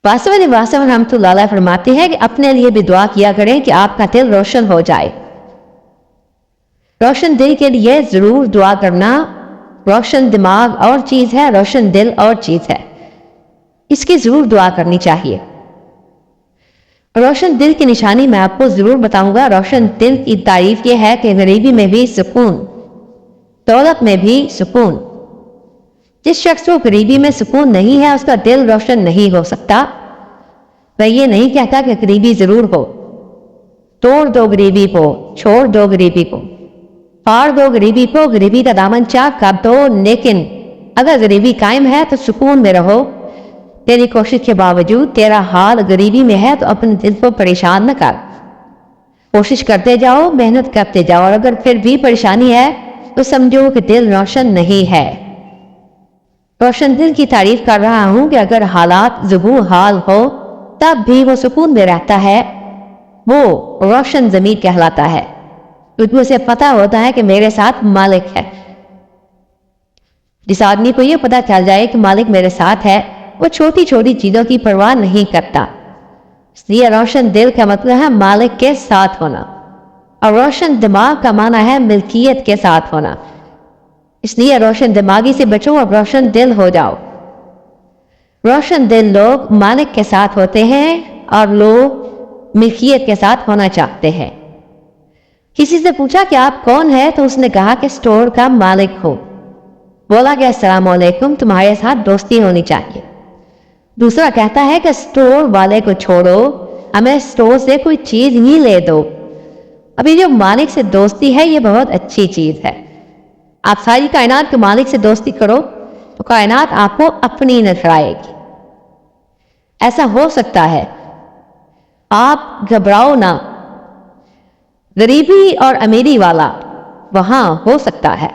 واسوی واسوی رحمۃ اللہ علیہ فرماتے ہیں کہ اپنے لیے بھی دعا کیا کریں کہ آپ کا دل روشن ہو جائے. روشن دل کے لیے ضرور دعا کرنا. روشن دماغ اور چیز ہے، روشن دل اور چیز ہے، اس کی ضرور دعا کرنی چاہیے. روشن دل کی نشانی میں آپ کو ضرور بتاؤں گا. روشن دل کی تعریف یہ ہے کہ غریبی میں بھی سکون، دولت میں بھی سکون. جس شخص کو غریبی میں سکون نہیں ہے اس کا دل روشن نہیں ہو سکتا. میں یہ نہیں کہتا کہ غریبی ضرور ہو. توڑ دو غریبی کو، چھوڑ دو غریبی کو، پھاڑ دو غریبی کو، غریبی کا دامن چاک کر دو. لیکن اگر غریبی قائم ہے تو سکون میں رہو. تیری کوشش کے باوجود تیرا حال غریبی میں ہے تو اپنے دل کو پریشان نہ کر. کوشش کرتے جاؤ، محنت کرتے جاؤ، اور اگر پھر بھی پریشانی ہے تو سمجھو کہ دل روشن نہیں ہے. روشن دل کی تعریف کر رہا ہوں کہ اگر حالات ضبو حال ہو تب بھی وہ سکون میں رہتا ہے. وہ روشن ضمیر کہلاتا ہے کیونکہ اسے پتا ہوتا ہے کہ میرے ساتھ مالک ہے. جس آدمی کو یہ پتا چل جائے کہ مالک میرے ساتھ ہے وہ چھوٹی چھوٹی چیزوں کی پرواہ نہیں کرتا. اس لیے روشن دل کا مطلب ہے مالک کے ساتھ ہونا، اور روشن دماغ کا معنی ہے ملکیت کے ساتھ ہونا. اس لیے روشن دماغی سے بچو اور روشن دل ہو جاؤ. روشن دل لوگ مالک کے ساتھ ہوتے ہیں اور لوگ ملکیت کے ساتھ ہونا چاہتے ہیں. کسی سے پوچھا کہ آپ کون ہیں تو اس نے کہا کہ سٹور کا مالک ہوں. بولا کہ السلام علیکم، تمہارے ساتھ دوستی ہونی چاہیے. دوسرا کہتا ہے کہ سٹور والے کو چھوڑو، ہمیں سٹور سے کوئی چیز ہی لے دو. ابھی جو مالک سے دوستی ہے یہ بہت اچھی چیز ہے. آپ ساری کائنات کے مالک سے دوستی کرو تو کائنات آپ کو اپنی نظر آئے گی. ایسا ہو سکتا ہے، آپ گھبراؤ نہ. غریبی اور امیری والا وہاں ہو سکتا ہے.